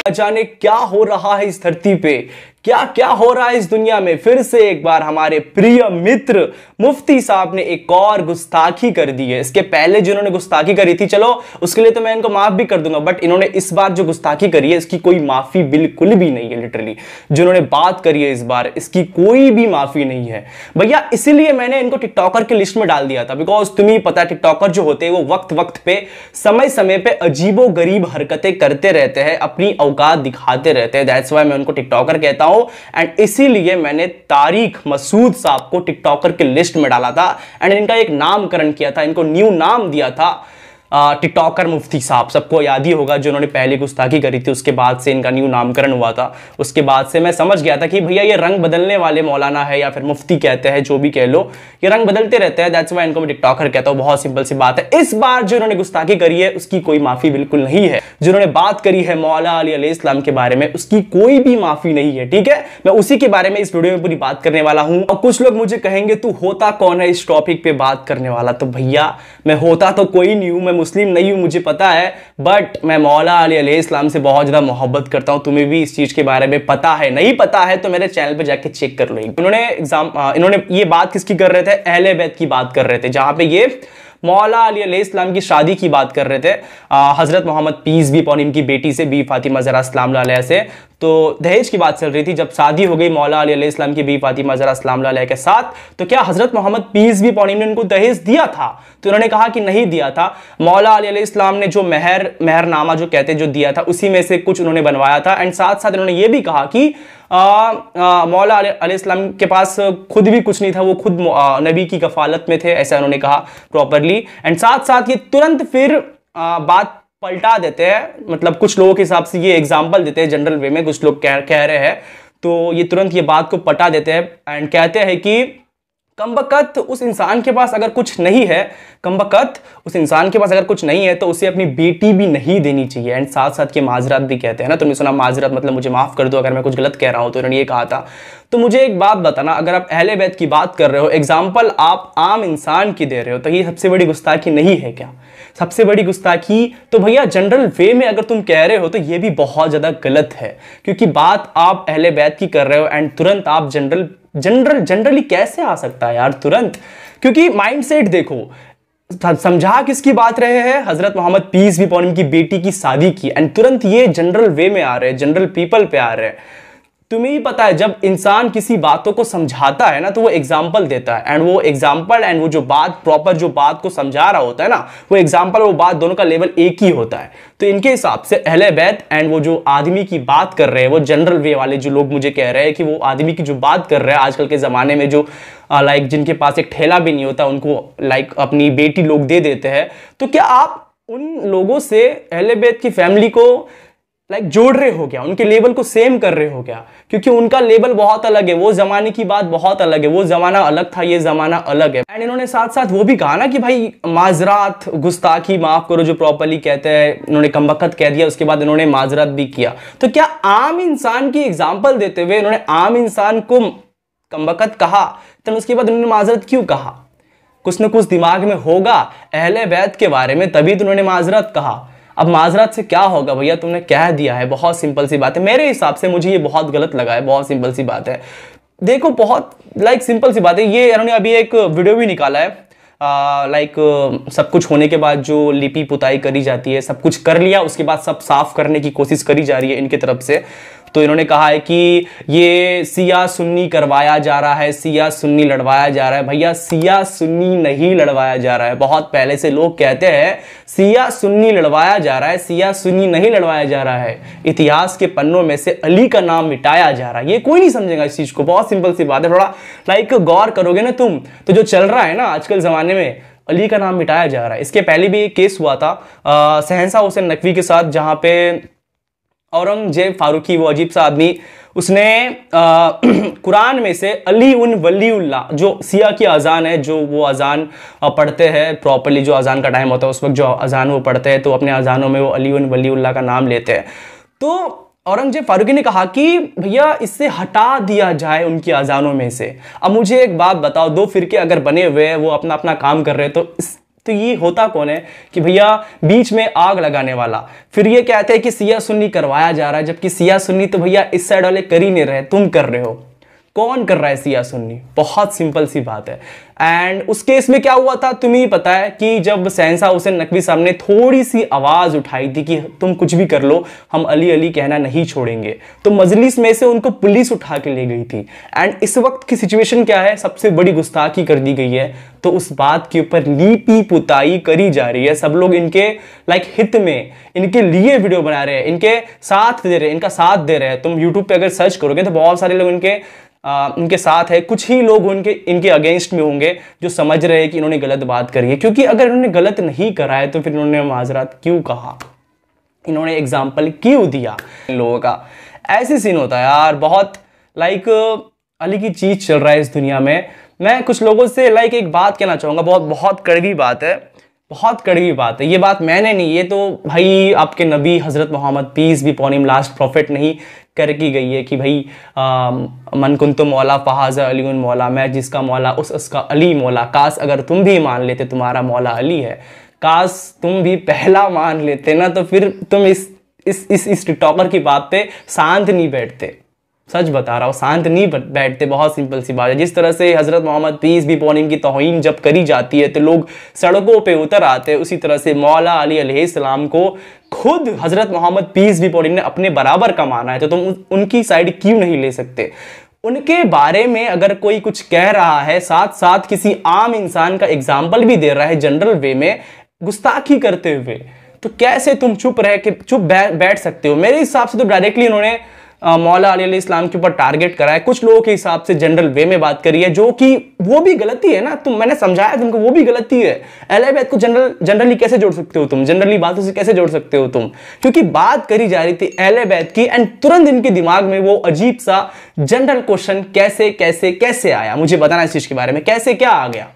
जाने क्या हो रहा है इस धरती पे, क्या क्या हो रहा है इस दुनिया में। फिर से एक बार हमारे प्रिय मित्र मुफ्ती साहब ने एक और गुस्ताखी कर दी है। इसके पहले जिन्होंने गुस्ताखी करी थी, चलो उसके लिए तो मैं इनको माफ भी कर दूंगा, बट इन्होंने इस बार जो गुस्ताखी करी है इसकी कोई माफी बिल्कुल भी नहीं है। लिटरली जिन्होंने बात करी है इस बार, इसकी कोई भी माफी नहीं है भैया। इसीलिए मैंने इनको टिकटॉकर की लिस्ट में डाल दिया था, बिकॉज तुम्हें पता है टिकटॉकर जो होते हैं वो वक्त वक्त पे समय समय पे अजीबो गरीब हरकतें करते रहते हैं, अपनी औकात दिखाते रहते हैं। दैट्स व्हाई मैं उनको टिकटॉकर कहता हूं। एंड इसीलिए मैंने तारिक मसूद साहब को टिकटॉकर की लिस्ट में डाला था एंड इनका एक नामकरण किया था, इनको न्यू नाम दिया था टिकटॉकर मुफ्ती साहब। सबको याद ही होगा, जो उन्होंने पहले गुस्ताखी करी थी उसके बाद से इनका न्यू नामकरण हुआ था। उसके बाद से मैं समझ गया था कि भैया ये रंग बदलने वाले मौलाना है या फिर मुफ्ती कहते हैं, जो भी कह लो, ये रंग बदलते रहते हैं। दैट्स व्हाई इनको मैं टिकटॉकर कहता हूं। बहुत सिंपल सी बात है। इस बार जो इन्होंने गुस्ताखी करी है उसकी कोई माफी बिल्कुल नहीं है। जिन्होंने बात करी है मौला अली अलैहिस्सलाम के बारे में उसकी कोई भी माफी नहीं है। ठीक है, मैं उसी के बारे में इस वीडियो में पूरी बात करने वाला हूं। और कुछ लोग मुझे कहेंगे तू होता कौन है इस टॉपिक पे बात करने वाला। तो भैया मैं होता तो कोई नहीं हूं, मैं मुस्लिम नहीं हूं, मुझे पता है, बट मैं मौला अली अलैहिस्सलाम से बहुत ज्यादा मोहब्बत करता हूं। तुम्हें भी इस चीज के बारे में पता है, नहीं पता है तो मेरे चैनल पे जाके चेक कर लो। इन्होंने ये बात किसकी कर रहे थे, अहले बैत की बात कर रहे थे, जहां पे ये मौला अली अलैहिस्सलाम की शादी की बात कर रहे थे हजरत Muhammad peace be upon him की बेटी से, बी फातिमा ज़हरा सलाम अलैहा से। तो दहेज की बात चल रही थी। जब शादी हो गई मौला अली अलैहिस्सलाम की बी फातिमा ज़हरा सलाम अलैहा के साथ, तो क्या हजरत Muhammad peace be upon him ने उनको दहेज दिया था? तो उन्होंने कहा कि नहीं दिया था। मौला अली अलैहिस्सलाम ने जो मेहरनामा जो कहते जो दिया था उसी में से कुछ उन्होंने बनवाया था। एंड साथ साथ इन्होंने ये भी कहा कि मौला अलैहिस्सलाम के पास खुद भी कुछ नहीं था, वो खुद नबी की कफालत में थे, ऐसा उन्होंने कहा प्रॉपरली। एंड साथ साथ ये तुरंत फिर बात पलटा देते हैं, मतलब कुछ लोगों के हिसाब से ये एग्जाम्पल देते हैं जनरल वे में, कुछ लोग कह रहे हैं तो ये तुरंत ये बात को पटा देते हैं एंड कहते हैं कि कमबख्त उस इंसान के पास अगर कुछ नहीं है, कमबख्त उस इंसान के पास अगर कुछ नहीं है तो उसे अपनी बेटी भी नहीं देनी चाहिए। एंड साथ साथ के माजरत भी कहते हैं ना, तुमने सुना माजरत मतलब मुझे माफ कर दो अगर मैं कुछ गलत कह रहा हूं, तो उन्होंने ये कहा था। तो मुझे एक बात बताना, अगर आप अहले बैत की बात कर रहे हो, एग्जाम्पल आप आम इंसान की दे रहे हो, तो ये सबसे बड़ी गुस्ताखी नहीं है क्या? सबसे बड़ी गुस्ताखी तो भैया जनरल वे में अगर तुम कह रहे हो तो ये भी बहुत ज्यादा गलत है, क्योंकि बात आप अहले बैत की कर रहे हो एंड तुरंत आप जनरली कैसे आ सकता है यार तुरंत? क्योंकि माइंडसेट देखो, समझा किसकी बात रहे हैं, हजरत Muhammad peace be upon him की बेटी की शादी की, एंड तुरंत ये जनरल वे में आ रहे हैं, जनरल पीपल पे आ रहे हैं। तुम्हें ही पता है जब इंसान किसी बातों को समझाता है ना तो वो एग्जाम्पल देता है, एंड वो एग्जाम्पल एंड वो जो बात प्रॉपर जो बात को समझा रहा होता है ना, वो एग्जाम्पल वो बात दोनों का लेवल एक ही होता है। तो इनके हिसाब से अहले बैत एंड वो जो आदमी की बात कर रहे हैं, वो जनरल वे वाले जो लोग मुझे कह रहे हैं कि वो आदमी की जो बात कर रहे हैं आजकल के ज़माने में, जो लाइक जिनके पास एक ठेला भी नहीं होता उनको लाइक अपनी बेटी लोग दे देते हैं, तो क्या आप उन लोगों से अहले बैत की फैमिली को लाइक जोड़ रहे हो क्या? उनके लेवल को सेम कर रहे हो क्या? क्योंकि उनका लेवल बहुत अलग है, वो जमाने की बात बहुत अलग है, वो जमाना अलग था, ये जमाना अलग है। एंड इन्होंने साथ साथ वो भी कहा ना कि भाई माजरात, गुस्ताखी माफ करो, जो प्रॉपरली कहते हैं, इन्होंने कमबख्त कह दिया, उसके बाद इन्होंने माजरात भी किया। तो क्या आम इंसान की एग्जाम्पल देते हुए इन्होंने आम इंसान को कमबख्त कहा, तो उसके बाद उन्होंने माजरत क्यों कहा? कुछ न कुछ दिमाग में होगा अहले बैत के बारे में, तभी तो उन्होंने माजरत कहा। अब माजरत से क्या होगा भैया, तुमने कह दिया है, बहुत सिंपल सी बात है। मेरे हिसाब से मुझे ये बहुत गलत लगा है, बहुत सिंपल सी बात है। देखो बहुत लाइक सिंपल सी बात है। ये इन्होंने अभी एक वीडियो भी निकाला है, लाइक सब कुछ होने के बाद जो लिपि पुताई करी जाती है, सब कुछ कर लिया, उसके बाद सब साफ करने की कोशिश करी जा रही है इनकी तरफ से। तो इन्होंने कहा है कि ये सिया सुन्नी करवाया जा रहा है, सिया सुन्नी लड़वाया जा रहा है। भैया सिया सुन्नी नहीं लड़वाया जा रहा है, बहुत पहले से लोग कहते हैं सिया सुन्नी लड़वाया जा रहा है, सिया सुन्नी नहीं लड़वाया जा रहा है। इतिहास के पन्नों में से अली का नाम मिटाया जा रहा है। ये कोई नहीं समझेगा इस चीज को, बहुत सिंपल सी बात है। थोड़ा लाइक गौर करोगे ना तुम, तो जो चल रहा है ना आजकल जमाने में, अली का नाम मिटाया जा रहा है। इसके पहले भी एक केस हुआ था शहंशाह हुसैन नकवी के साथ, जहां पे औरंगजेब फारूकी, वो अजीब सा आदमी, उसने कुरान में से अली उन वलीउल्लाह, जो सिया की अजान है, जो वो अजान पढ़ते हैं प्रॉपरली, जो अजान का टाइम होता है उस वक्त जो अजान वो पढ़ते हैं, तो अपने अजानों में वो अली उन वलीउल्लाह का नाम लेते हैं। तो औरंगजेब फारूकी ने कहा कि भैया इससे हटा दिया जाए उनकी अजानों में से। अब मुझे एक बात बताओ, दो फिरके अगर बने हुए हैं, वो अपना अपना काम कर रहे हैं, तो तो ये होता कौन है कि भैया बीच में आग लगाने वाला, फिर ये कहते हैं कि सिया सुन्नी करवाया जा रहा है, जबकि सिया सुन्नी तो भैया इस साइड वाले कर ही नहीं रहे, तुम कर रहे हो। कौन कर रहा है सिया सुन्नी? बहुत सिंपल सी बात है। एंड उस केस में क्या हुआ था तुम्हें पता है कि जब शहंशाह हुसैन नकवी साहब ने थोड़ी सी आवाज उठाई थी कि तुम कुछ भी कर लो, हम अली अली कहना नहीं छोड़ेंगे, तो मजलिस में से उनको पुलिस उठा के ले गई थी। एंड इस वक्त की सिचुएशन क्या है? सबसे बड़ी गुस्ताखी कर दी गई है, तो उस बात के ऊपर लीपी पुताई करी जा रही है। सब लोग इनके हित में, इनके लिए वीडियो बना रहे हैं, इनके साथ दे रहे हैं, इनका साथ दे रहे हैं। तुम यूट्यूब पे अगर सर्च करोगे तो बहुत सारे लोग इनके साथ है, कुछ ही लोग इनके अगेंस्ट में होंगे जो समझ रहे हैं कि इन्होंने गलत बात करी है। क्योंकि अगर इन्होंने गलत नहीं करा है तो फिर इन्होंने माजरात क्यों कहा, इन्होंने एग्जाम्पल क्यों दिया इन लोगों का? ऐसे सीन होता है यार, बहुत अली की चीज चल रहा है इस दुनिया में। मैं कुछ लोगों से एक बात कहना चाहूंगा, बहुत कड़वी बात है, बहुत कड़वी बात है। ये बात मैंने नहीं, ये तो भाई आपके नबी हजरत मोहम्मद पीस भी अपॉन हिम, लास्ट प्रॉफिट नहीं कर की गई है कि भाई मन कुंतु मौला फहाज़ा अली मौला, मैं जिसका मौला उसका अली मौला। काश अगर तुम भी मान लेते तुम्हारा मौला अली है, काश तुम भी पहला मान लेते ना, तो फिर तुम इस टिकटॉकर की बात पे शांत नहीं बैठते। सच बता रहा हूँ, शांत नहीं बैठते। बहुत सिंपल सी बात है। जिस तरह से हजरत मोहम्मद पीस भी अपॉन हिम की तौहीन जब करी जाती है तो लोग सड़कों पे उतर आते हैं, उसी तरह से मौला अली अलैहिस्सलाम को खुद हजरत मोहम्मद पीस भी अपॉन हिम ने अपने बराबर का माना है, तो तुम उनकी साइड क्यों नहीं ले सकते? उनके बारे में अगर कोई कुछ कह रहा है, साथ साथ किसी आम इंसान का एग्जाम्पल भी दे रहा है जनरल वे में गुस्ताखी करते हुए, तो कैसे तुम चुप बैठ सकते हो? मेरे हिसाब से तो डायरेक्टली इन्होंने मौला अली इस्लाम के ऊपर टारगेट करा है। कुछ लोगों के हिसाब से जनरल वे में बात करी है, जो कि वो भी गलती है ना। मैंने समझाया तुमको, वो भी गलती है। अहले बैत को जनरली कैसे जोड़ सकते हो तुम? जनरली बातों से कैसे जोड़ सकते हो तुम? क्योंकि बात करी जा रही थी अहले बैत की, एंड तुरंत इनके दिमाग में वो अजीब सा जनरल क्वेश्चन कैसे आया? मुझे बताना इस चीज के बारे में, कैसे क्या आ गया?